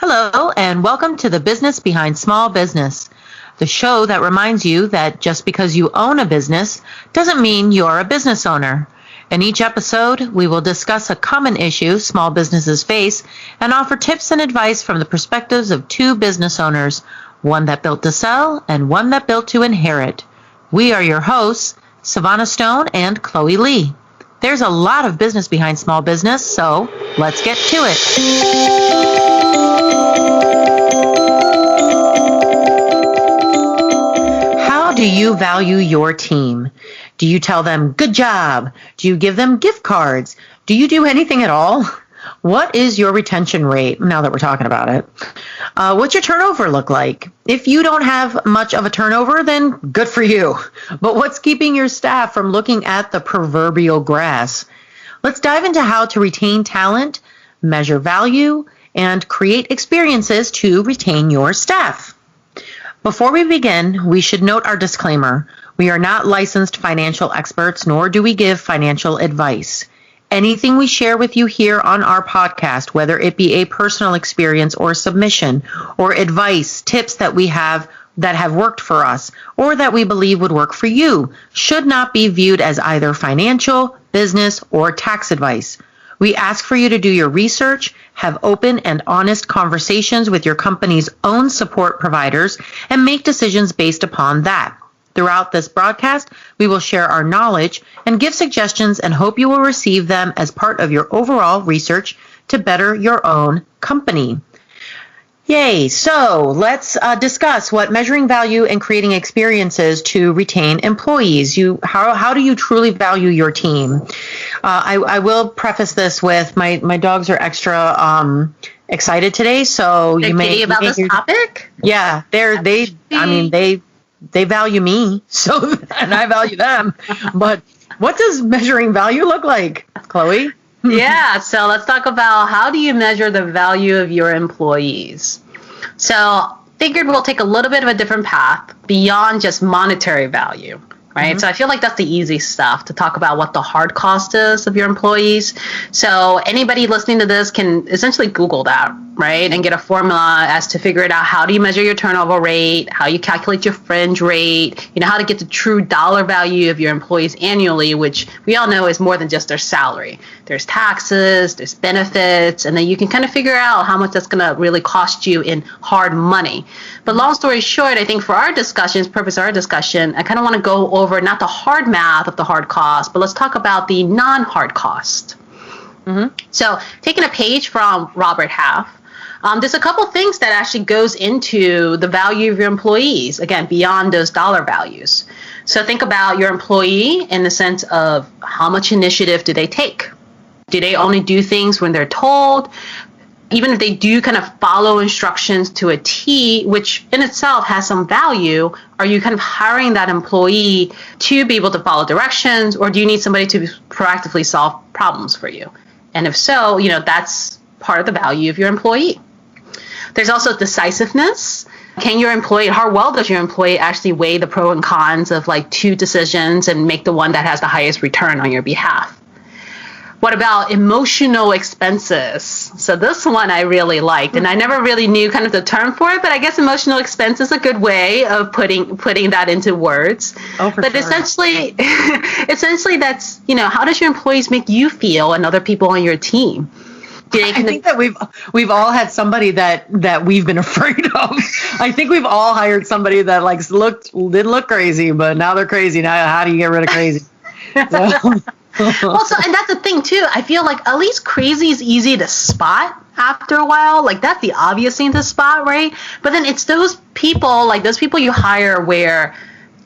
Hello, and welcome to the Business Behind Small Business, the show that reminds you that just because you own a business doesn't mean you're a business owner. In each episode, we will discuss a common issue small businesses face and offer tips and advice from the perspectives of two business owners, one that built to sell and one that built to inherit. We are your hosts, Sevana Stone and Chloe Lee. There's a lot of business behind small business, so let's get to it. How do you value your team? Do you tell them, good job? Do you give them gift cards? Do you do anything at all? What is your retention rate, now that we're talking about it? What's your turnover look like? If you don't have much of a turnover, then good for you. But what's keeping your staff from looking at the proverbial grass? Let's dive into how to retain talent, measure value, and create experiences to retain your staff. Before we begin, we should note our disclaimer. We are not licensed financial experts, nor do we give financial advice. Anything we share with you here on our podcast, whether it be a personal experience or submission, or advice, tips that we have that have worked for us, or that we believe would work for you, should not be viewed as either financial, business, or tax advice. We ask for you to do your research, have open and honest conversations with your company's own support providers, and make decisions based upon that. Throughout this broadcast, we will share our knowledge and give suggestions and hope you will receive them as part of your overall research to better your own company. Yay! So let's discuss what measuring value and creating experiences to retain employees. How do you truly value your team? I will preface this with my dogs are extra excited today, so you may about this topic. Yeah, they value me, so and I value them. But what does measuring value look like, Chloe? Yeah, so let's talk about how do you measure the value of your employees. So figured we'll take a little bit of a different path beyond just monetary value, right? Mm-hmm. So I feel like that's the easy stuff to talk about what the hard cost is of your employees. So anybody listening to this can essentially Google that, right? And get a formula as to figure it out. How do you measure your turnover rate? How you calculate your fringe rate? How to get the true dollar value of your employees annually, which we all know is more than just their salary. There's taxes, there's benefits, and then you can kind of figure out how much that's going to really cost you in hard money. But long story short, I think for our discussions, purpose of our discussion, I kind of want to go over not the hard math of the hard cost, but let's talk about the non-hard cost. Mm-hmm. So taking a page from Robert Half, there's a couple things that actually goes into the value of your employees, again, beyond those dollar values. So think about your employee in the sense of how much initiative do they take? Do they only do things when they're told? Even if they do kind of follow instructions to a T, which in itself has some value, are you kind of hiring that employee to be able to follow directions, or do you need somebody to proactively solve problems for you? And if so, that's part of the value of your employee. There's also decisiveness. Can your employee, how well does your employee actually weigh the pros and cons of like two decisions and make the one that has the highest return on your behalf? What about emotional expenses? So this one I really liked, and I never really knew kind of the term for it, but I guess emotional expense is a good way of putting that into words. Oh, for but sure. essentially that's, how does your employees make you feel and other people on your team? I think that we've all had somebody that we've been afraid of. I think we've all hired somebody that didn't look crazy, but now they're crazy. Now how do you get rid of crazy? Well, and that's the thing too. I feel like at least crazy is easy to spot after a while. Like that's the obvious thing to spot, right? But then it's those people you hire where,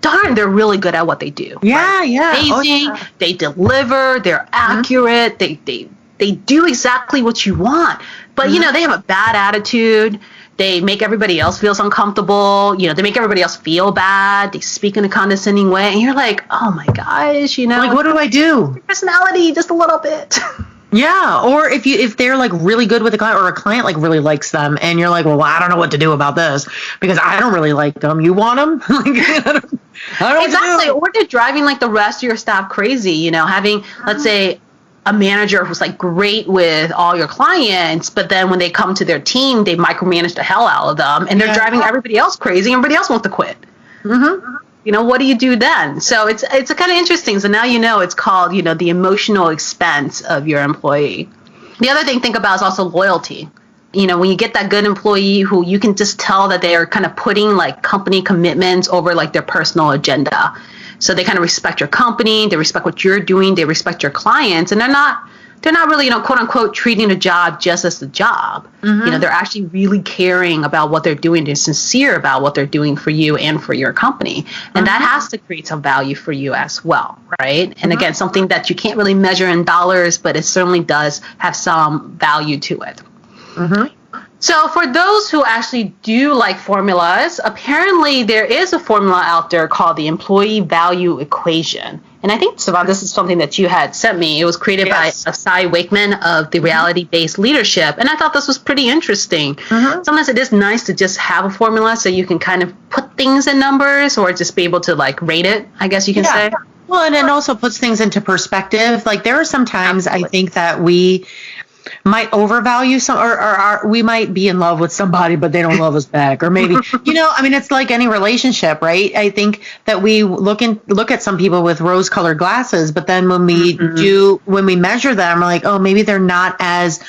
darn, they're really good at what they do. Yeah, right? yeah. Amazing. Oh, yeah. They deliver. They're accurate. Mm-hmm. They do exactly what you want. But mm-hmm. They have a bad attitude. They make everybody else feel uncomfortable. They make everybody else feel bad. They speak in a condescending way. And you're like, oh my gosh, Like, what do I do? Your personality, just a little bit. Yeah. Or if they're like really good with a client, or a client like really likes them, and you're like, well, I don't know what to do about this because I don't really like them. You want them? I don't exactly. Or they're driving like the rest of your staff crazy, having, let's say, a manager who's like great with all your clients, but then when they come to their team, they micromanage the hell out of them, and they're driving everybody else crazy. Everybody else wants to quit. What do you do then? So it's kind of interesting. So now it's called the emotional expense of your employee. The other thing to think about is also loyalty. When you get that good employee who you can just tell that they are kind of putting like company commitments over like their personal agenda. So they kind of respect your company, they respect what you're doing, they respect your clients, and they're not really, quote unquote, treating the job just as the job. They're actually really caring about what they're doing. They're sincere about what they're doing for you and for your company. And that has to create some value for you as well, right? And again, something that you can't really measure in dollars, but it certainly does have some value to it. So for those who actually do like formulas, apparently there is a formula out there called the employee value equation. And I think, Sevana, this is something that you had sent me. It was created by Cy Wakeman of the Reality-Based Leadership. And I thought this was pretty interesting. Sometimes it is nice to just have a formula so you can kind of put things in numbers or just be able to like rate it, I guess you can say. Well, and it also puts things into perspective. Like there are some times I think that we might overvalue some, or we might be in love with somebody, but they don't love us back. Or maybe, it's like any relationship, right? I think that we look at some people with rose-colored glasses, but then when we measure them, we're like, oh, maybe they're not as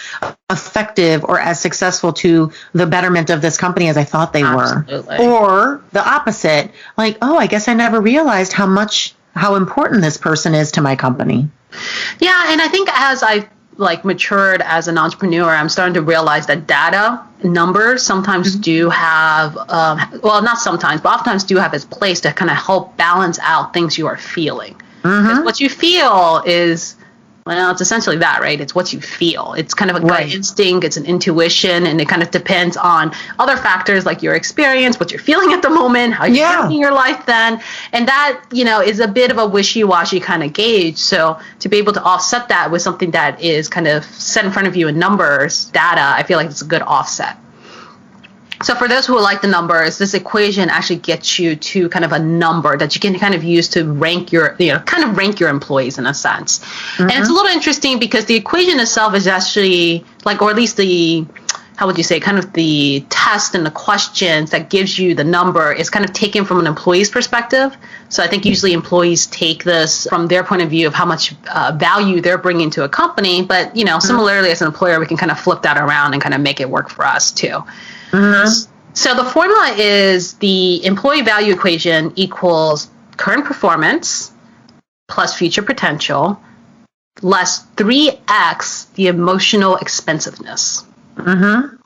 effective or as successful to the betterment of this company as I thought they were. Or the opposite, like, oh, I guess I never realized how important this person is to my company. Yeah, and I think as I matured as an entrepreneur, I'm starting to realize that data numbers sometimes do have, not sometimes, but oftentimes do have its place to kind of help balance out things you are feeling. Because what you feel is, it's essentially that, right? It's what you feel. It's kind of a gut instinct. It's an intuition, and it kind of depends on other factors like your experience, what you're feeling at the moment, how you're feeling your life then. And that, is a bit of a wishy-washy kind of gauge. So to be able to offset that with something that is kind of set in front of you in numbers, data, I feel like it's a good offset. So for those who like the numbers, this equation actually gets you to kind of a number that you can kind of use to rank your employees in a sense. And it's a little interesting because the equation itself is actually or at least how would you say, kind of the test and the questions that gives you the number is kind of taken from an employee's perspective. So I think usually employees take this from their point of view of how much value they're bringing to a company. But, similarly as an employer, we can kind of flip that around and kind of make it work for us too. So the formula is the employee value equation equals current performance plus future potential less 3x the emotional expensiveness. And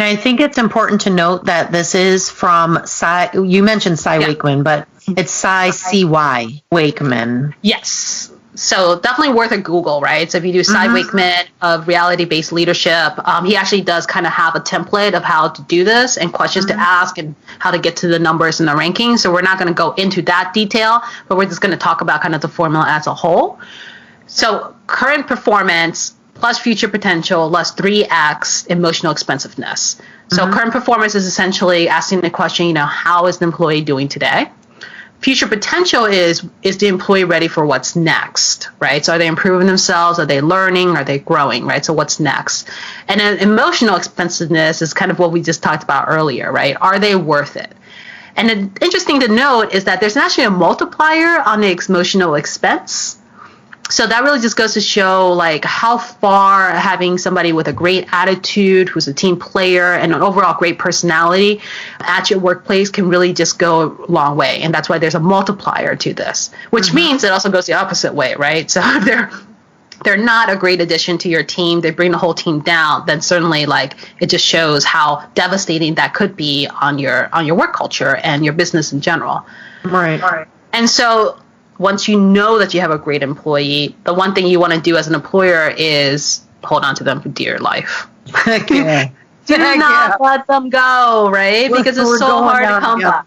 I think it's important to note that this is from you mentioned Cy Wakeman, but it's Cy C.Y. Wakeman. Yes. So definitely worth a Google, right? So if you do Cy Wakeman of Reality-Based Leadership, he actually does kind of have a template of how to do this and questions to ask and how to get to the numbers and the rankings. So we're not going to go into that detail, but we're just going to talk about kind of the formula as a whole. So current performance plus future potential less 3x emotional expensiveness. So current performance is essentially asking the question, how is the employee doing today? Future potential is the employee ready for what's next, right? So are they improving themselves? Are they learning? Are they growing, right? So what's next? And then emotional expensiveness is kind of what we just talked about earlier, right? Are they worth it? And then interesting to note is that there's actually a multiplier on the emotional expense. So that really just goes to show how far having somebody with a great attitude, who's a team player, and an overall great personality at your workplace can really just go a long way. And that's why there's a multiplier to this, which means it also goes the opposite way, right? So if they're not a great addition to your team, they bring the whole team down, then certainly it just shows how devastating that could be on your work culture and your business in general. Right. And so once you know that you have a great employee, the one thing you want to do as an employer is hold on to them for dear life. Do not let them go, right? Because it's so hard to come by.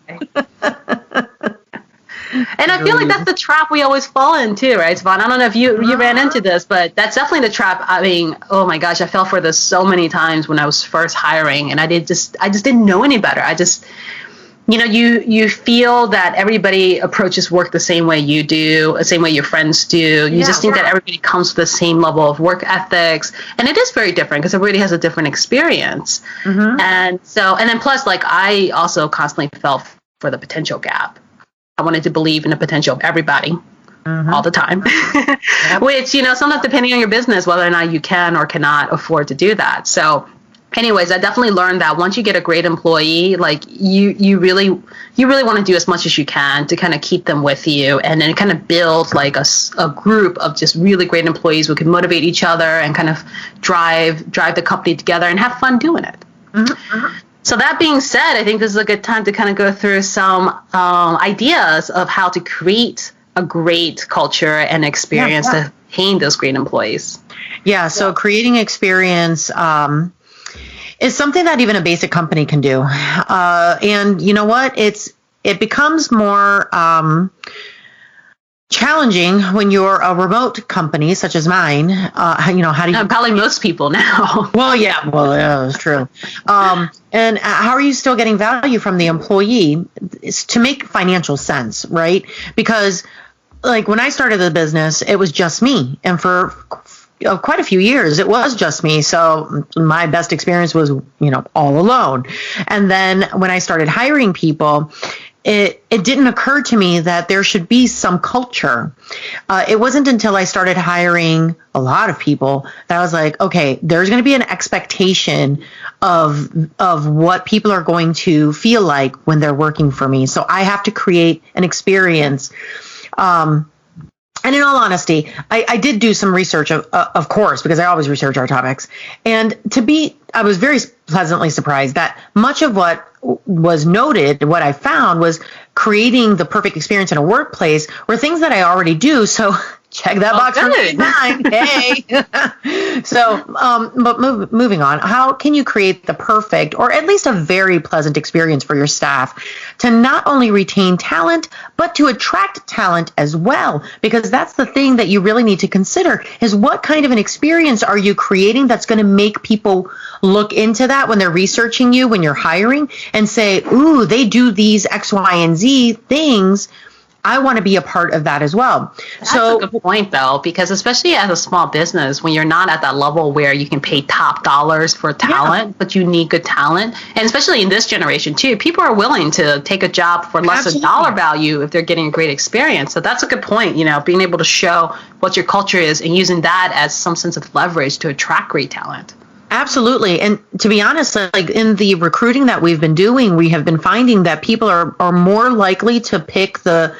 And I feel like that's the trap we always fall into, right, Sevana? I don't know if you ran into this, but that's definitely the trap. I mean, oh my gosh, I fell for this so many times when I was first hiring, and I just didn't know any better. you feel that everybody approaches work the same way you do, the same way your friends do. You just think that everybody comes with the same level of work ethics. And it is very different because everybody has a different experience. And then plus, like, I also constantly felt for the potential gap. I wanted to believe in the potential of everybody all the time, which, sometimes depending on your business, whether or not you can or cannot afford to do that. So anyways, I definitely learned that once you get a great employee, like you really want to do as much as you can to kind of keep them with you, and then kind of build like a group of just really great employees who can motivate each other and kind of drive the company together and have fun doing it. So that being said, I think this is a good time to kind of go through some ideas of how to create a great culture and experience to retain those great employees. Yeah, so creating experience is something that even a basic company can do. And you know what? It becomes more challenging when you're a remote company such as mine. How do you... Probably most people now. Well, yeah, that's true. And how are you still getting value from the employee? It's to make financial sense, right? Because like when I started the business, it was just me. And for quite a few years, it was just me. So my best experience was, all alone. And then when I started hiring people, it didn't occur to me that there should be some culture. It wasn't until I started hiring a lot of people that I was like, okay, there's going to be an expectation of what people are going to feel like when they're working for me. So I have to create an experience. And in all honesty, I did do some research, of course, because I always research our topics. And I was very pleasantly surprised that much of what was noted, what I found was creating the perfect experience in a workplace were things that I already do. So check that box for mine. Hey. So, but moving on, how can you create the perfect or at least a very pleasant experience for your staff to not only retain talent, but to attract talent as well? Because that's the thing that you really need to consider is what kind of an experience are you creating that's going to make people look into that when they're researching you, when you're hiring and say, ooh, they do these X, Y, and Z things. I want to be a part of that as well. That's a good point, though, because especially as a small business, when you're not at that level where you can pay top dollars for talent, but you need good talent, and especially in this generation, too, people are willing to take a job for less than dollar value if they're getting a great experience. So that's a good point, being able to show what your culture is and using that as some sense of leverage to attract great talent. Absolutely. And to be honest, like in the recruiting that we've been doing, we have been finding that people are more likely to pick the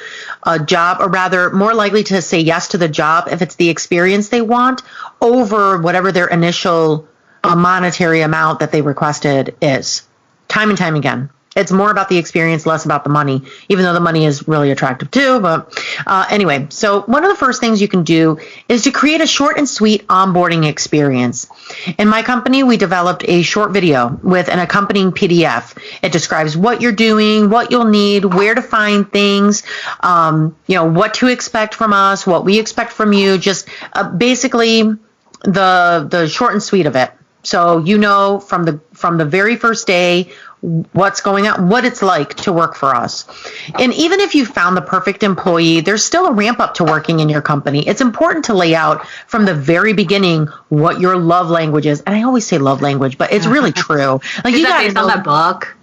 job, or rather more likely to say yes to the job if it's the experience they want over whatever their initial monetary amount that they requested is. Time and time again. It's more about the experience, less about the money, even though the money is really attractive too. But anyway, so one of the first things you can do is to create a short and sweet onboarding experience. In my company, we developed a short video with an accompanying PDF. It describes what you're doing, what you'll need, where to find things, what to expect from us, what we expect from you, just basically the short and sweet of it. So from the very first day what's going on, what it's like to work for us. And even if you found the perfect employee, there's still a ramp up to working in your company. It's important to lay out from the very beginning what your love language is. And I always say love language, but it's really true. Like is that based on that book?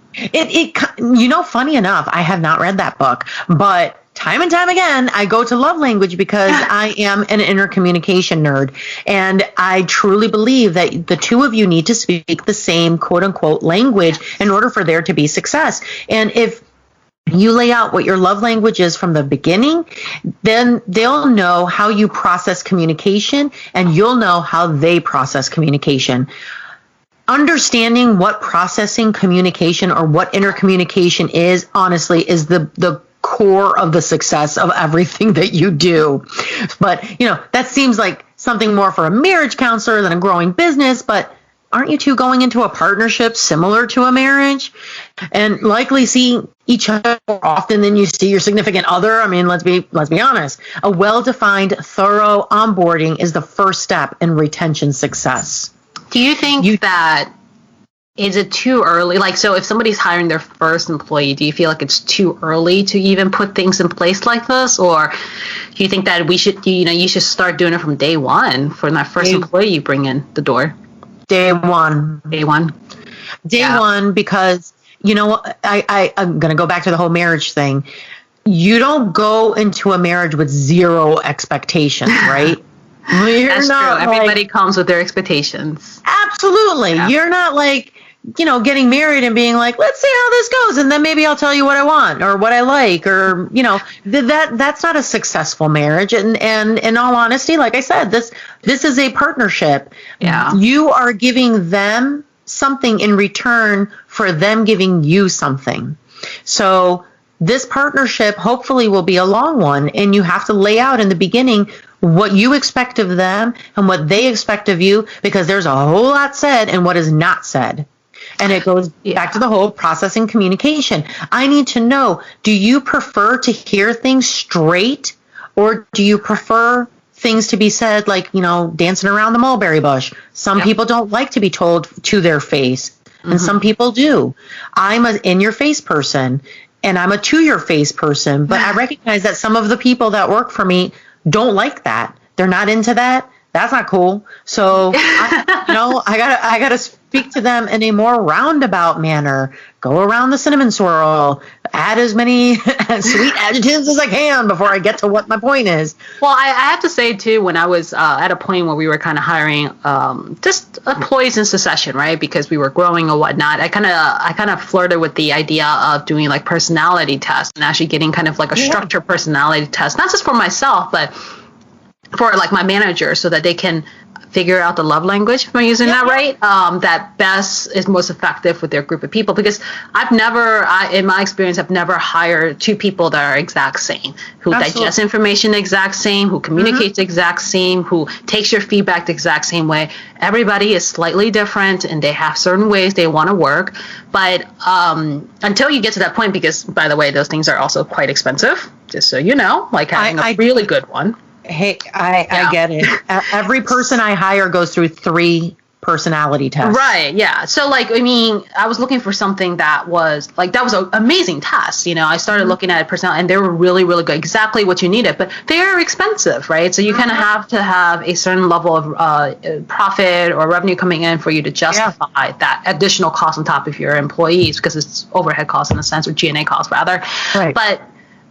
Funny enough, I have not read that book, but time and time again, I go to love language because I am an intercommunication nerd. And I truly believe that the two of you need to speak the same quote unquote language in order for there to be success. And if you lay out what your love language is from the beginning, then they'll know how you process communication and you'll know how they process communication. Understanding what processing communication or what intercommunication is, honestly, is the core of the success of everything that you do. But, that seems like something more for a marriage counselor than a growing business, but aren't you two going into a partnership similar to a marriage and likely seeing each other more often than you see your significant other? I mean, let's be honest. A well-defined, thorough onboarding is the first step in retention success. Do you think that Is it too early? Like, so if somebody's hiring their first employee, do you feel like it's too early to even put things in place like this? Or do you think that you should start doing it from day one for that first employee you bring in the door? Day one. Day one. Day one, because, I'm going to go back to the whole marriage thing. You don't go into a marriage with zero expectations, right? That's true. Everybody comes with their expectations. Absolutely. Yeah. You're not like, getting married and being like, let's see how this goes. And then maybe I'll tell you what I want or what I like, or, that's not a successful marriage. And in all honesty, like I said, this is a partnership. Yeah. You are giving them something in return for them giving you something. So this partnership hopefully will be a long one, and you have to lay out in the beginning what you expect of them and what they expect of you, because there's a whole lot said and what is not said. And it goes back to the whole processing communication. I need to know, do you prefer to hear things straight, or do you prefer things to be said like, dancing around the mulberry bush? Some people don't like to be told to their face, and some people do. I'm an in-your-face person, and I'm a to-your-face person, but I recognize that some of the people that work for me don't like that. They're not into that. That's not cool. So, I gotta speak to them in a more roundabout manner. Go around the cinnamon swirl. Add as many sweet adjectives as I can before I get to what my point is. Well, I have to say too, when I was at a point where we were kind of hiring just employees in succession, right? Because we were growing or whatnot. I kind of flirted with the idea of doing like personality tests and actually getting kind of like a structured personality test, not just for myself, but for like my manager, so that they can figure out the love language, if I'm using that right, that best is most effective with their group of people. Because in my experience, I've never hired two people that are exact same, who digest information the exact same, who communicates the exact same, who takes your feedback the exact same way. Everybody is slightly different, and they have certain ways they want to work. But until you get to that point, because by the way, those things are also quite expensive, just so you know, like having a really good one. Hey, I get it. Every person I hire goes through 3 personality tests. Right, yeah. So, I was looking for something that was an amazing test. I started looking at personality, and they were really, really good. Exactly what you needed. But they're expensive, right? So you kind of have to have a certain level of profit or revenue coming in for you to justify that additional cost on top of your employees, because it's overhead costs in a sense, or G&A costs rather. Right. But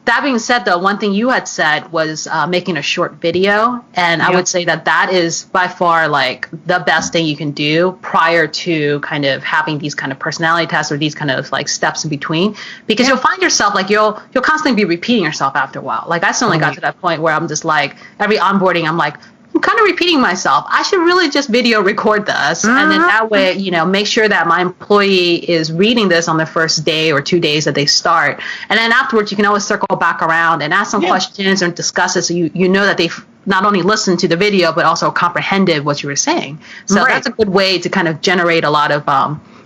that being said, though, one thing you had said was making a short video. And I would say that is by far like the best thing you can do prior to kind of having these kind of personality tests or these kind of like steps in between, because you'll find yourself like you'll constantly be repeating yourself after a while. Like I suddenly got to that point where I'm just like, every onboarding, I'm like, I'm kind of repeating myself. I should really just video record this. And then that way, make sure that my employee is reading this on the first day or 2 days that they start. And then afterwards, you can always circle back around and ask some questions and discuss it, so you know that they've not only listened to the video, but also comprehended what you were saying. So that's a good way to kind of generate a lot of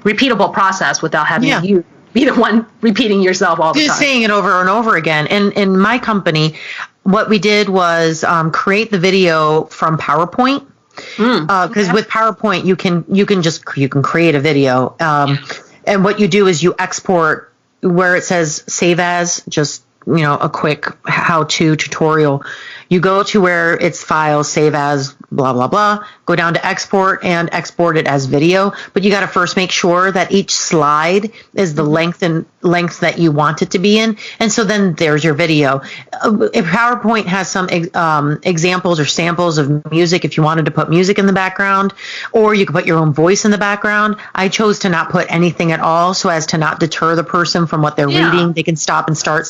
repeatable process without having you be the one repeating yourself all the time. Just saying it over and over again. And in my company, what we did was create the video from PowerPoint, because with PowerPoint you can create a video, and what you do is you export where it says save as, just a quick how-to tutorial. You go to where it's files, save as, blah, blah, blah, go down to export and export it as video. But you got to first make sure that each slide is the length that you want it to be in. And so then there's your video. If PowerPoint has some examples or samples of music, if you wanted to put music in the background, or you could put your own voice in the background. I chose to not put anything at all, so as to not deter the person from what they're reading. They can stop and start.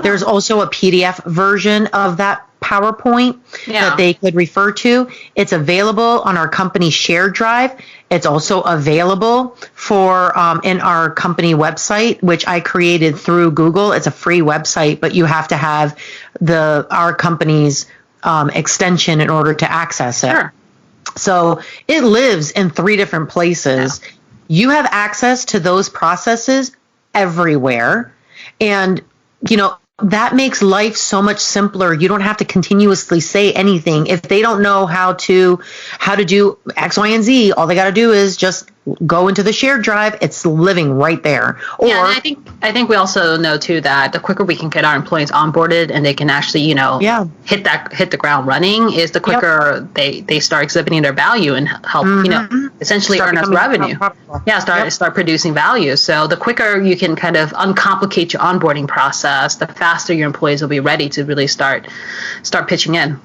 There's also a PDF version of that PowerPoint that they could refer to. It's available on our company shared drive. It's also available for in our company website, which I created through Google. It's a free website, but you have to have our company's extension in order to access it. Sure. So it lives in 3 different places. Yeah. You have access to those processes everywhere. And, that makes life so much simpler. You don't have to continuously say anything. If they don't know how to do X, Y, and Z, all they got to do is just go into the shared drive. It's living right there. Or yeah, and I think we also know too that the quicker we can get our employees onboarded and they can actually, hit the ground running, is the quicker they start exhibiting their value and help, essentially Start earn us becoming revenue. Yeah, start producing value. So the quicker you can kind of uncomplicate your onboarding process, the faster your employees will be ready to really start pitching in.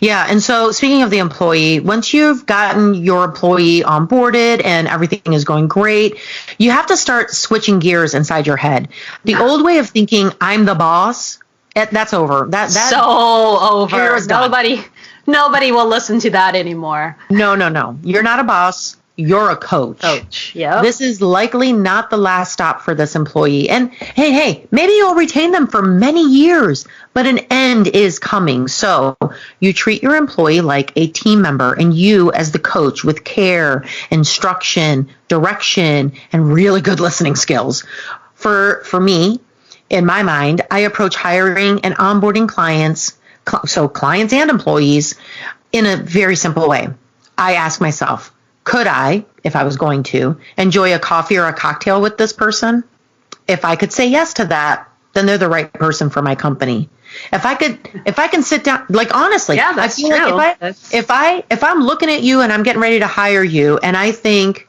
Yeah. And so speaking of the employee, once you've gotten your employee onboarded and everything is going great, you have to start switching gears inside your head. The old way of thinking, I'm the boss, that's over. That's so over. Nobody will listen to that anymore. No. You're not a boss. You're a coach. Yeah. This is likely not the last stop for this employee. And hey, maybe you'll retain them for many years, but an end is coming. So you treat your employee like a team member, and you as the coach with care, instruction, direction, and really good listening skills. For me, in my mind, I approach hiring and onboarding clients and employees, in a very simple way. I ask myself, could I, if I was going to, enjoy a coffee or a cocktail with this person? If I could say yes to that, then they're the right person for my company. If I can sit down, like, honestly, yeah, that's I feel true. like if I'm looking at you and I'm getting ready to hire you, and I think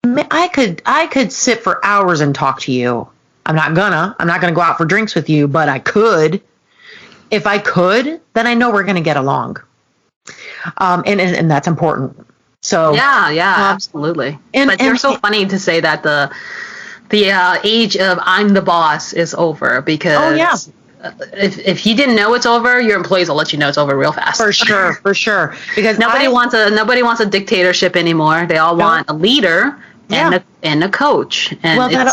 I could sit for hours and talk to you. I'm not gonna go out for drinks with you, but I could. If I could, then I know we're gonna get along. And that's important. So absolutely. But you're so funny to say that the age of I'm the boss is over, because if you didn't know it's over, your employees will let you know it's over real fast. For sure. Because nobody wants a dictatorship anymore. They all want a leader and a coach, and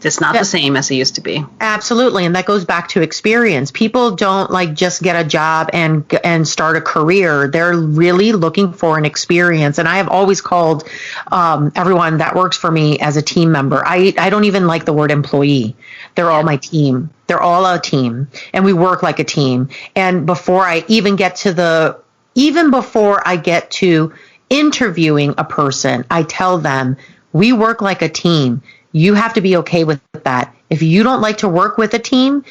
it's not the same as it used to be. Absolutely. And that goes back to experience. People don't just get a job and start a career. They're really looking for an experience. And I have always called everyone that works for me as a team member. I don't even like the word employee. They're all my team. They're all a team, and we work like a team. And before I get to interviewing a person, I tell them, we work like a team. You have to be okay with that. If you don't like to work with a team,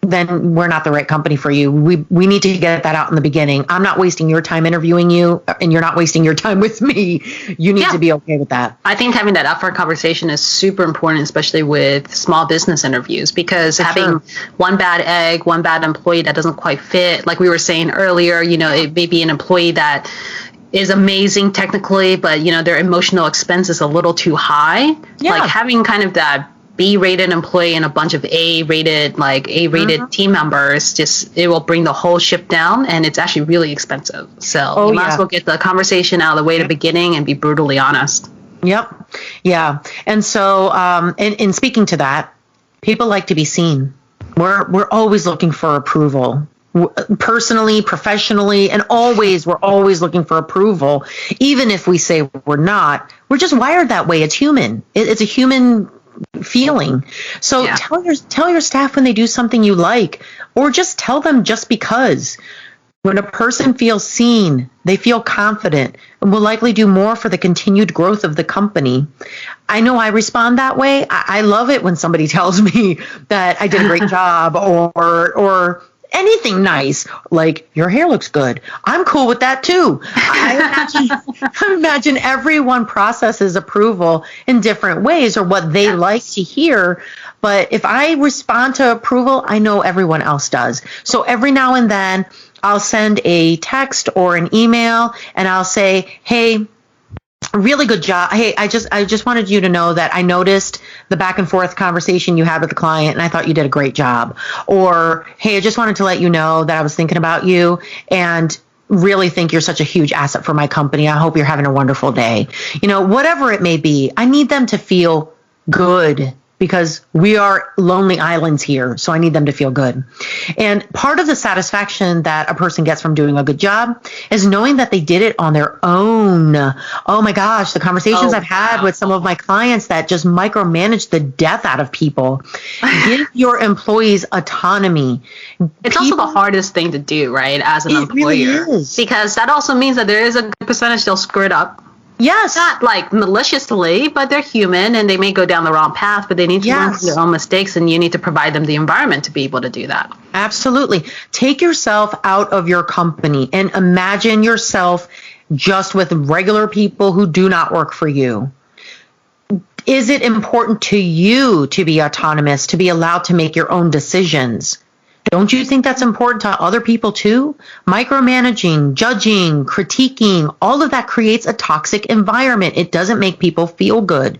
then we're not the right company for you. We need to get that out in the beginning. I'm not wasting your time interviewing you, and you're not wasting your time with me. You need to be okay with that. I think having that upfront conversation is super important, especially with small business interviews, because having one bad egg, one bad employee that doesn't quite fit, like we were saying earlier, it may be an employee that is amazing technically, but their emotional expense is a little too high. Yeah. Like having kind of that B-rated employee and a bunch of A-rated team members, it will bring the whole ship down, and it's actually really expensive. So you might as well get the conversation out of the way at the beginning and be brutally honest. Yep. Yeah. And so, in speaking to that, people like to be seen. We're always looking for approval. Personally, professionally, and we're always looking for approval. Even if we say we're not, we're just wired that way. It's human. It's a human feeling. So tell your staff when they do something you like, or just tell them just because. When a person feels seen, they feel confident and will likely do more for the continued growth of the company. I know I respond that way. I love it when somebody tells me that I did a great job, or anything nice, like your hair looks good. I'm cool with that too. I imagine everyone processes approval in different ways, or what they like to hear. But if I respond to approval, I know everyone else does. So every now and then I'll send a text or an email, and I'll say, hey, really good job. Hey, I just wanted you to know that I noticed the back and forth conversation you had with the client, and I thought you did a great job. Or, hey, I just wanted to let you know that I was thinking about you and really think you're such a huge asset for my company. I hope you're having a wonderful day. Whatever it may be, I need them to feel good, because we are lonely islands here. So I need them to feel good. And part of the satisfaction that a person gets from doing a good job is knowing that they did it on their own. Oh my gosh, the conversations I've had with some of my clients that just micromanage the death out of people. Give your employees autonomy. It's also the hardest thing to do, right, as an employer. Really is. Because that also means that there is a good percentage they'll screw it up. Yes. Not like maliciously, but they're human and they may go down the wrong path, but they need to learn from their own mistakes, and you need to provide them the environment to be able to do that. Absolutely. Take yourself out of your company and imagine yourself just with regular people who do not work for you. Is it important to you to be autonomous, to be allowed to make your own decisions? Don't you think that's important to other people too? Micromanaging, judging, critiquing, all of that creates a toxic environment. It doesn't make people feel good.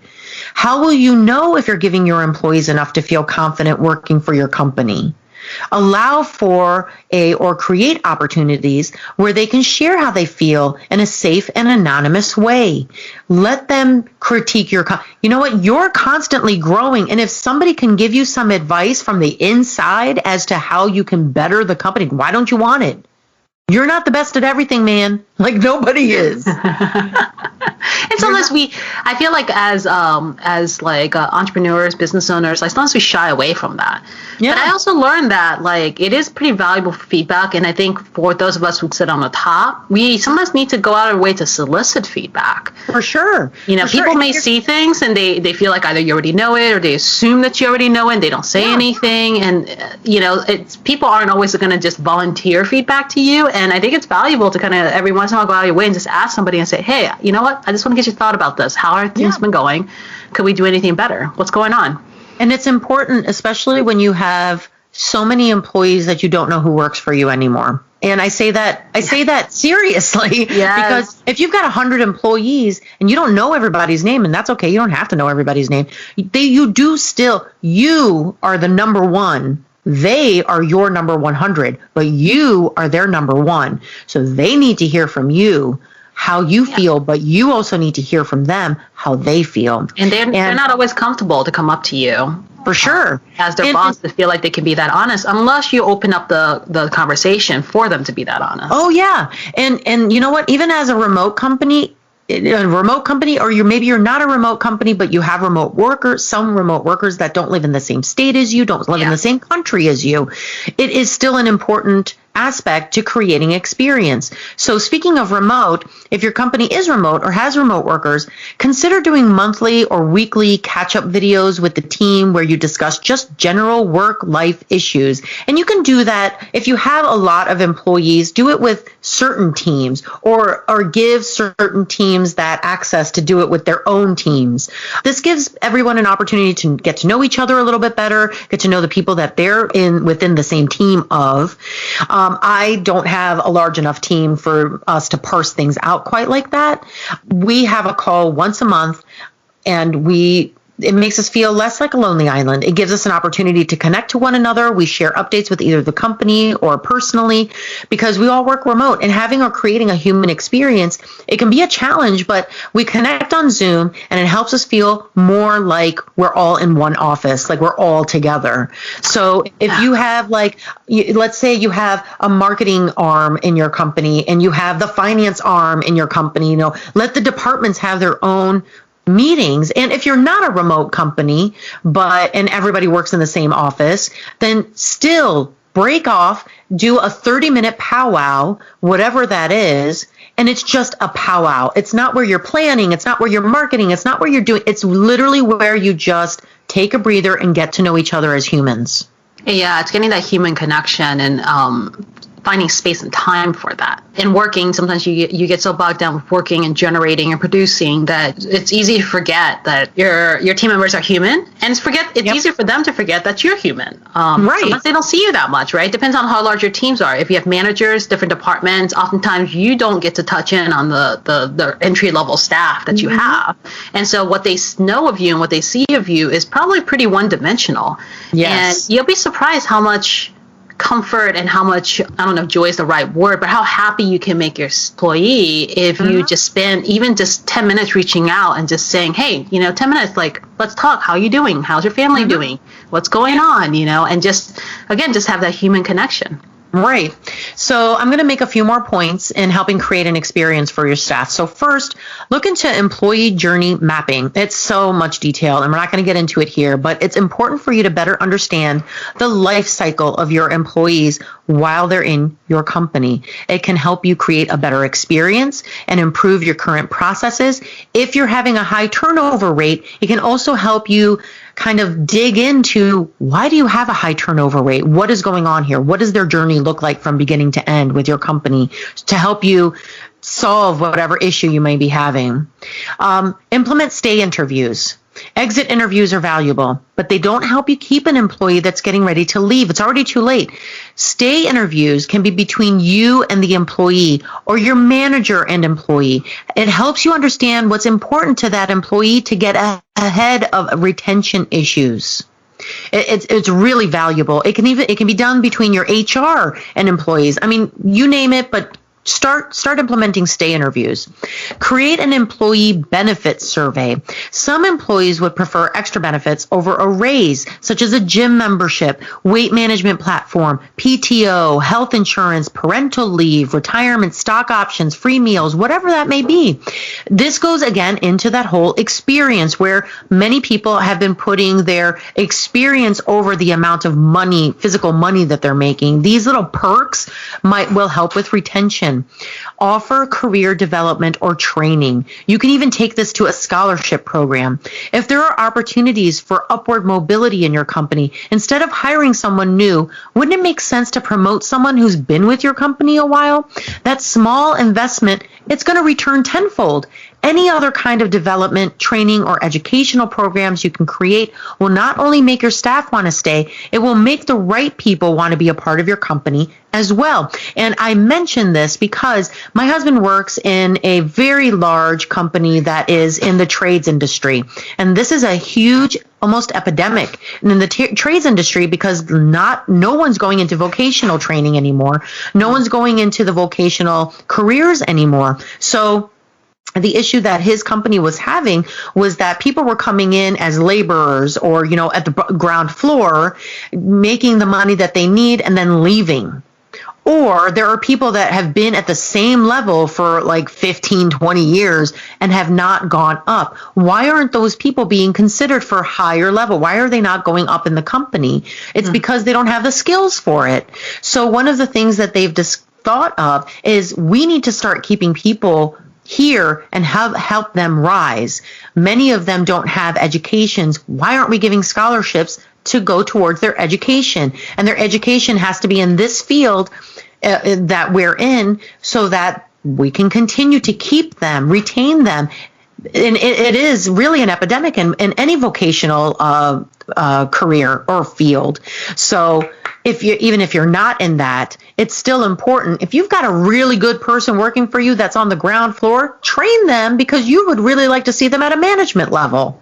How will you know if you're giving your employees enough to feel confident working for your company? Allow for or create opportunities where they can share how they feel in a safe and anonymous way. Let them critique you know what? You're constantly growing. And if somebody can give you some advice from the inside as to how you can better the company, why don't you want it? You're not the best at everything, man. Like nobody is. And sometimes I feel like as entrepreneurs, business owners, like sometimes we shy away from that. Yeah. But I also learned that like it is pretty valuable feedback, and I think for those of us who sit on the top, we sometimes need to go out of our way to solicit feedback. For sure. People may see things and they feel like either you already know it or they assume that you already know it and they don't say anything. And people aren't always going to just volunteer feedback to you. And I think it's valuable to kind of every once in a while go out of your way and just ask somebody and say, hey, you know what? I just want to get your thought about this. How are things been going? Could we do anything better? What's going on? And it's important, especially when you have so many employees that you don't know who works for you anymore. And I say that seriously, because if you've got 100 employees and you don't know everybody's name, and that's okay, you don't have to know everybody's name. You are the number one. They are your number 100, but you are their number one. So they need to hear from you how you feel, but you also need to hear from them how they feel. And they're not always comfortable to come up to you. For sure. As their boss, to feel like they can be that honest, unless you open up the conversation for them to be that honest. Oh, yeah. And you know what? Even as a remote company, or maybe you're not a remote company, but you have some remote workers that don't live in the same state as you, don't live in the same country as you. It is still an important aspect to creating experience. So speaking of remote, if your company is remote or has remote workers, consider doing monthly or weekly catch-up videos with the team where you discuss just general work-life issues. And you can do that if you have a lot of employees. Do it with certain teams, or give certain teams that access to do it with their own teams. This gives everyone an opportunity to get to know each other a little bit better, get to know the people that they're within the same team of. I don't have a large enough team for us to parse things out quite like that. We have a call once a month, and it makes us feel less like a lonely island. It gives us an opportunity to connect to one another. We share updates with either the company or personally, because we all work remote, and having or creating a human experience, it can be a challenge, but we connect on Zoom and it helps us feel more like we're all in one office, like we're all together. So if you have let's say you have a marketing arm in your company and you have the finance arm in your company, let the departments have their own meetings. And if you're not a remote company, and everybody works in the same office, then still break off, do a 30-minute powwow, whatever that is. And it's just a powwow. It's not where you're planning. It's not where you're marketing. It's not where you're doing. It's literally where you just take a breather and get to know each other as humans. Yeah, it's getting that human connection and finding space and time for that. In working, sometimes you get so bogged down with working and generating and producing that it's easy to forget that your team members are human, and it's easier for them to forget that you're human. Right. Sometimes they don't see you that much, right? Depends on how large your teams are. If you have managers, different departments, oftentimes you don't get to touch in on the entry level staff that you have, and so what they know of you and what they see of you is probably pretty one dimensional. Yes. And you'll be surprised how much comfort and how much, I don't know if joy is the right word, but how happy you can make your employee if you just spend even just 10 minutes reaching out and just saying, hey, 10 minutes, let's talk. How are you doing? How's your family doing? What's going on? And just have that human connection. Right. So I'm going to make a few more points in helping create an experience for your staff. So first, look into employee journey mapping. It's so much detail and we're not going to get into it here, but it's important for you to better understand the life cycle of your employees while they're in your company. It can help you create a better experience and improve your current processes. If you're having a high turnover rate, it can also help you kind of dig into, why do you have a high turnover rate? What is going on here? What does their journey look like from beginning to end with your company to help you solve whatever issue you may be having? Implement stay interviews. Exit interviews are valuable, but they don't help you keep an employee that's getting ready to leave. It's already too late. Stay interviews can be between you and the employee or your manager and employee. It helps you understand what's important to that employee to get ahead of retention issues. It's really valuable. It can be done between your HR and employees. I mean, you name it, but Start implementing stay interviews. Create an employee benefits survey. Some employees would prefer extra benefits over a raise, such as a gym membership, weight management platform, PTO, health insurance, parental leave, retirement, stock options, free meals, whatever that may be. This goes again into that whole experience where many people have been putting their experience over the amount of money, physical money that they're making. These little perks will help with retention. Offer career development or training. You can even take this to a scholarship program. If there are opportunities for upward mobility in your company, instead of hiring someone new, wouldn't it make sense to promote someone who's been with your company a while? That small investment, it's going to return tenfold. Any other kind of development, training, or educational programs you can create will not only make your staff want to stay, it will make the right people want to be a part of your company as well. And I mention this because my husband works in a very large company that is in the trades industry. And this is a huge, almost epidemic in the trades industry because no one's going into vocational training anymore. No one's going into the vocational careers anymore. So the issue that his company was having was that people were coming in as laborers or, at the ground floor, making the money that they need and then leaving. Or there are people that have been at the same level for like 15, 20 years and have not gone up. Why aren't those people being considered for higher level? Why are they not going up in the company? It's because they don't have the skills for it. So one of the things that they've thought of is we need to start keeping people here and help them rise. Many of them don't have educations. Why aren't we giving scholarships to go towards their education? And their education has to be in this field that we're in so that we can continue to keep them, retain them. And it is really an epidemic in any vocational career or field. So even if you're not in that, it's still important. If you've got a really good person working for you that's on the ground floor, train them because you would really like to see them at a management level.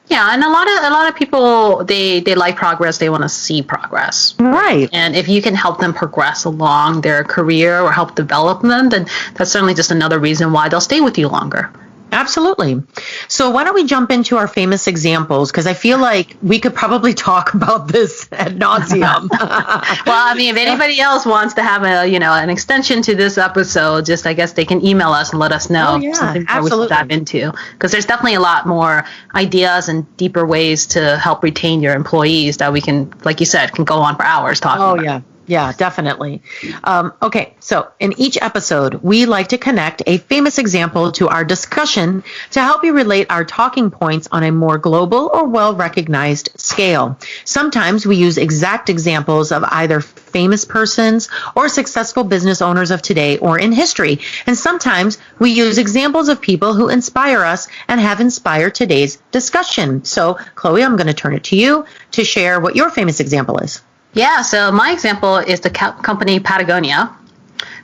Yeah, and a lot of people they like progress. They want to see progress. Right. And if you can help them progress along their career or help develop them, then that's certainly just another reason why they'll stay with you longer. Absolutely. So why don't we jump into our famous examples? Because I feel like we could probably talk about this ad nauseum. Well, I mean, if anybody else wants to have an extension to this episode, just I guess they can email us and let us know something more we should dive into. Because there's definitely a lot more ideas and deeper ways to help retain your employees that we can, like you said, can go on for hours talking about. Oh, yeah. Yeah, definitely. Okay, so in each episode, we like to connect a famous example to our discussion to help you relate our talking points on a more global or well-recognized scale. Sometimes we use exact examples of either famous persons or successful business owners of today or in history. And sometimes we use examples of people who inspire us and have inspired today's discussion. So, Chloe, I'm going to turn it to you to share what your famous example is. Yeah, so my example is the company Patagonia.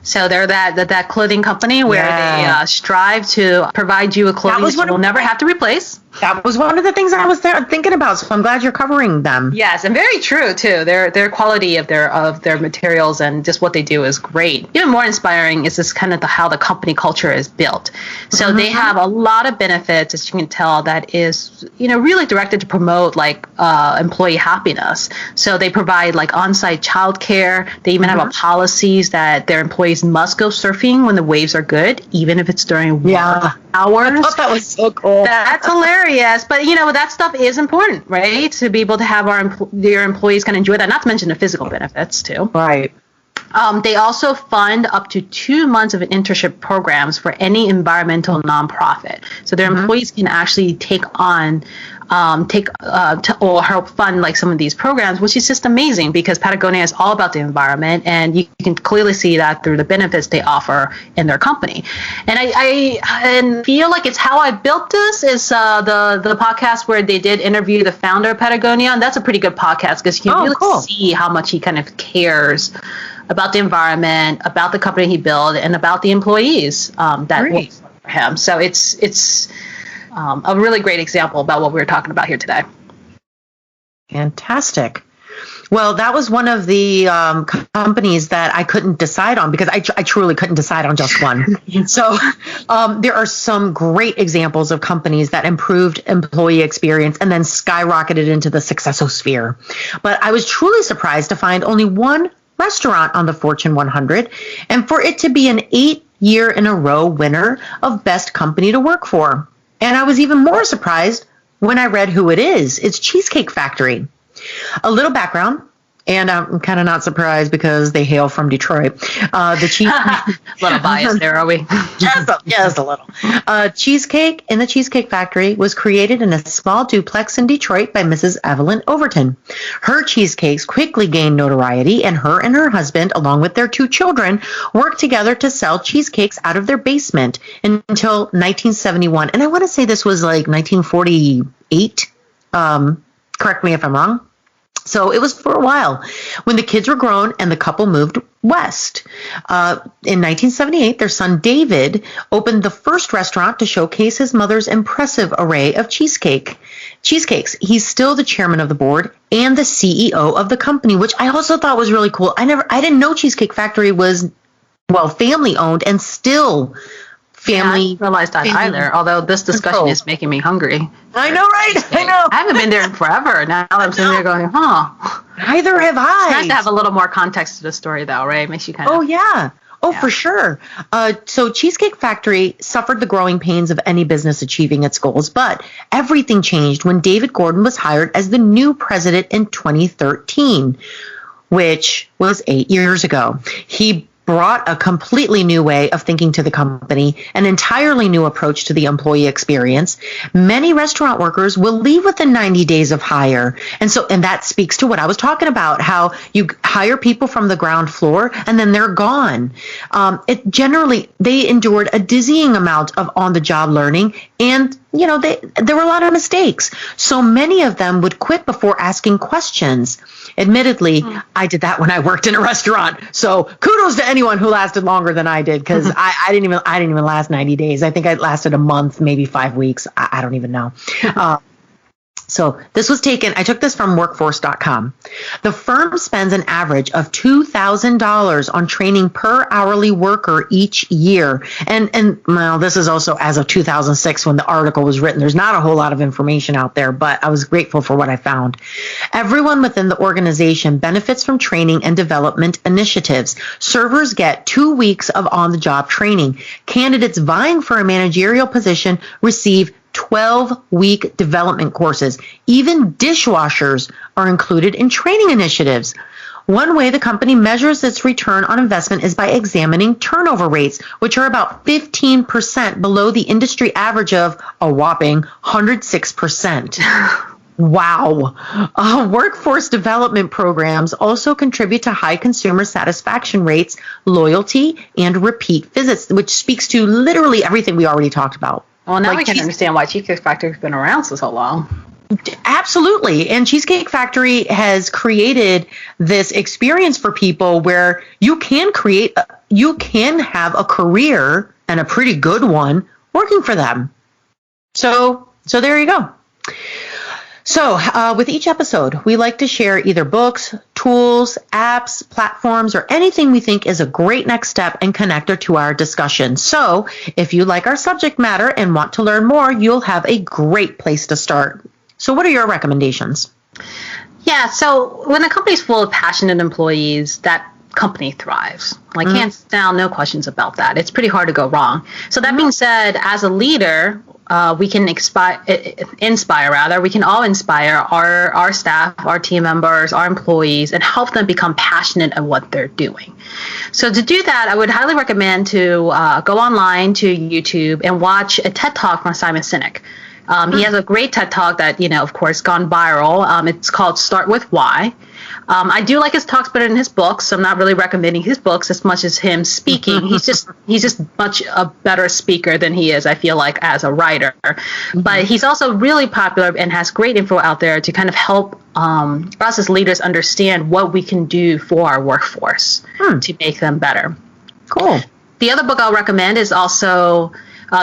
So they're that clothing company where they strive to provide you with clothing that you'll never have to replace. That was one of the things I was thinking about, so I'm glad you're covering them. Yes, and very true too. Their quality of their materials and just what they do is great. Even more inspiring is just kind of how the company culture is built. So they have a lot of benefits, as you can tell, that is really directed to promote like employee happiness. So they provide like on-site childcare. They even have policies that their employees must go surfing when the waves are good, even if it's during work hours. I thought that was so cool. That's hilarious. But that stuff is important, right? To be able to have your employees kind of enjoy that. Not to mention the physical benefits too. Right. They also fund up to 2 months of internship programs for any environmental nonprofit. So their employees can actually take on, or help fund like some of these programs, which is just amazing because Patagonia is all about the environment, and you can clearly see that through the benefits they offer in their company. And I feel like it's How I Built This is the podcast where they did interview the founder of Patagonia, and that's a pretty good podcast because you can really see how much he kind of cares about the environment, about the company he built, and about the employees that work for him. So it's a really great example about what we were talking about here today. Fantastic. Well, that was one of the companies that I couldn't decide on because I truly couldn't decide on just one. So there are some great examples of companies that improved employee experience and then skyrocketed into the successosphere. But I was truly surprised to find only one restaurant on the Fortune 100, and for it to be an 8-year in a row winner of Best Company to Work For. And I was even more surprised when I read who it is. It's Cheesecake Factory. A little background, and I'm kind of not surprised because they hail from Detroit. A little biased there, are we? just a little. Cheesecake in the Cheesecake Factory was created in a small duplex in Detroit by Mrs. Evelyn Overton. Her cheesecakes quickly gained notoriety, and her husband, along with their 2 children, worked together to sell cheesecakes out of their basement until 1971. And I want to say this was like 1948. Correct me if I'm wrong. So it was for a while when the kids were grown and the couple moved west. In 1978, their son David opened the first restaurant to showcase his mother's impressive array of cheesecakes. He's still the chairman of the board and the CEO of the company, which I also thought was really cool. I didn't know Cheesecake Factory was, family owned and still family. I didn't realize that either, although this discussion is making me hungry. I know, right? I know. I haven't been there in forever. Now I'm sitting there going, Neither have I. It's nice to have a little more context to the story, though, right? It makes you kind of... Oh, yeah. For sure. So Cheesecake Factory suffered the growing pains of any business achieving its goals, but everything changed when David Gordon was hired as the new president in 2013, which was 8 years ago. He brought a completely new way of thinking to the company, an entirely new approach to the employee experience. Many restaurant workers will leave within 90 days of hire. And that speaks to what I was talking about, how you hire people from the ground floor and then they're gone. They endured a dizzying amount of on-the-job learning, and there were a lot of mistakes. So many of them would quit before asking questions. Admittedly, I did that when I worked in a restaurant. So kudos to anyone who lasted longer than I did, because I didn't even last 90 days. I think I lasted a month, maybe 5 weeks. I don't even know. So I took this from workforce.com. The firm spends an average of $2,000 on training per hourly worker each year. And this is also as of 2006 when the article was written. There's not a whole lot of information out there, but I was grateful for what I found. Everyone within the organization benefits from training and development initiatives. Servers get 2 weeks of on-the-job training. Candidates vying for a managerial position receive 12-week development courses. Even dishwashers are included in training initiatives. One way the company measures its return on investment is by examining turnover rates, which are about 15% below the industry average of a whopping 106%. Wow. Workforce development programs also contribute to high consumer satisfaction rates, loyalty, and repeat visits, which speaks to literally everything we already talked about. Well, now we can understand why Cheesecake Factory has been around so long. Absolutely. And Cheesecake Factory has created this experience for people where you can have a career, and a pretty good one, working for them. So there you go. So with each episode, we like to share either books, tools, apps, platforms, or anything we think is a great next step and connector to our discussion. So if you like our subject matter and want to learn more, you'll have a great place to start. So what are your recommendations? Yeah, so when a company's full of passionate employees, that company thrives. Like hands down, no questions about that. It's pretty hard to go wrong. So that being said, as a leader, we can inspire rather. We can all inspire our staff, our team members, our employees, and help them become passionate at what they're doing. So to do that, I would highly recommend to go online to YouTube and watch a TED Talk from Simon Sinek. He has a great TED Talk that, of course, gone viral. It's called Start With Why. I do like his talks better than his books, so I'm not really recommending his books as much as him speaking. He's just much a better speaker than he is, I feel like, as a writer. But he's also really popular and has great info out there to kind of help us as leaders understand what we can do for our workforce to make them better. Cool. The other book I'll recommend is also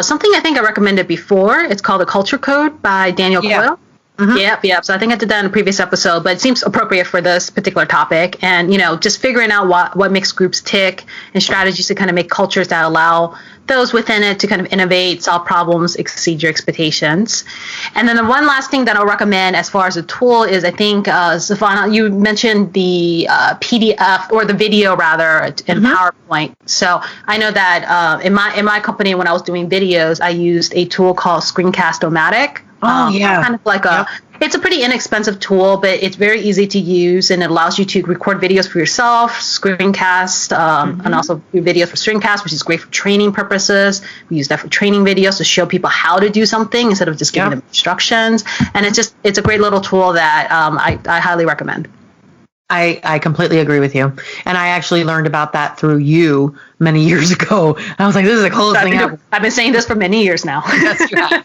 something I think I recommended before. It's called The Culture Code by Daniel Coyle. Yep. So I think I did that in a previous episode, but it seems appropriate for this particular topic. And, just figuring out what makes groups tick and strategies to kind of make cultures that allow those within it to kind of innovate, solve problems, exceed your expectations. And then the one last thing that I'll recommend as far as a tool is, I think, Sevana, you mentioned the PDF or the video rather in PowerPoint. So I know that in my company, when I was doing videos, I used a tool called Screencast-O-Matic. Kind of like it's a pretty inexpensive tool, but it's very easy to use, and it allows you to record videos for yourself, screencast, and also do videos for screencast, which is great for training purposes. We use that for training videos to show people how to do something instead of just giving them instructions. And it's a great little tool that I highly recommend. I completely agree with you. And I actually learned about that through you many years ago. I was like, this is the coolest thing ever. I've been saying this for many years now. Yes, you have.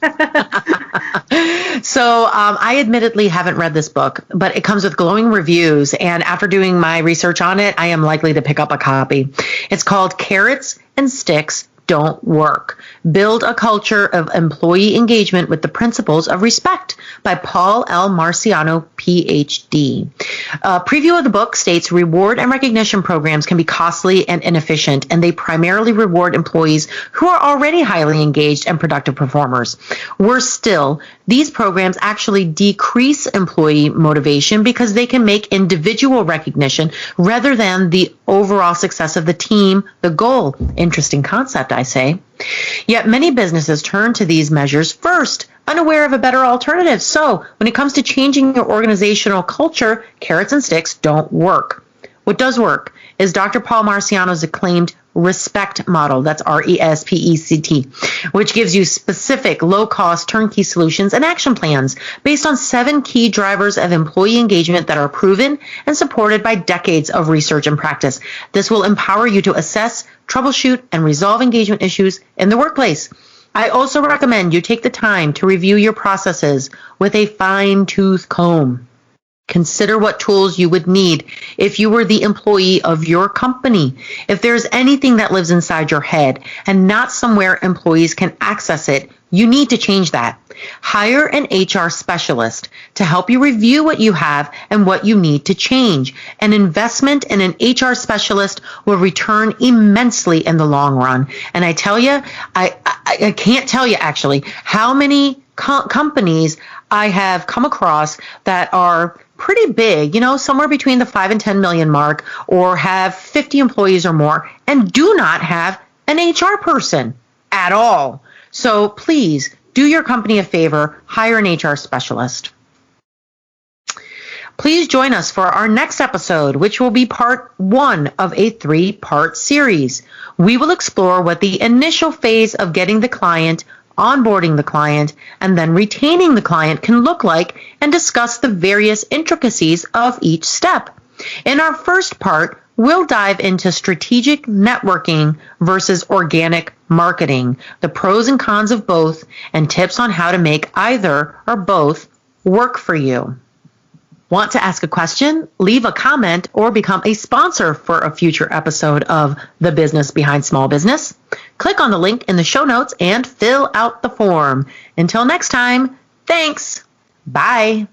So I admittedly haven't read this book, but it comes with glowing reviews. And after doing my research on it, I am likely to pick up a copy. It's called Carrots and Sticks Don't Work. Build a Culture of Employee Engagement with the Principles of Respect by Paul L. Marciano, PhD. A preview of the book states reward and recognition programs can be costly and inefficient, and they primarily reward employees who are already highly engaged and productive performers. Worse still, these programs actually decrease employee motivation because they can make individual recognition rather than the overall success of the team the goal. Interesting concept, I say. Yet many businesses turn to these measures first, unaware of a better alternative. So when it comes to changing your organizational culture, carrots and sticks don't work. What does work is Dr. Paul Marciano's acclaimed RESPECT model, that's RESPECT, which gives you specific, low-cost, turnkey solutions and action plans based on 7 key drivers of employee engagement that are proven and supported by decades of research and practice. This will empower you to assess, troubleshoot, and resolve engagement issues in the workplace. I also recommend you take the time to review your processes with a fine-tooth comb. Consider what tools you would need if you were the employee of your company. If there's anything that lives inside your head and not somewhere employees can access it, you need to change that. Hire an HR specialist to help you review what you have and what you need to change. An investment in an HR specialist will return immensely in the long run. And I tell you, I can't tell you actually how many companies I have come across that are pretty big, somewhere between the 5 and 10 million mark, or have 50 employees or more, and do not have an HR person at all. So please do your company a favor, hire an HR specialist. Please join us for our next episode, which will be part 1 of a 3-part series. We will explore what the initial phase of getting the client, onboarding the client, and then retaining the client can look like, and discuss the various intricacies of each step. In our first part, we'll dive into strategic networking versus organic marketing, the pros and cons of both, and tips on how to make either or both work for you. Want to ask a question? Leave a comment or become a sponsor for a future episode of The Business Behind Small Business? Click on the link in the show notes and fill out the form. Until next time, thanks. Bye.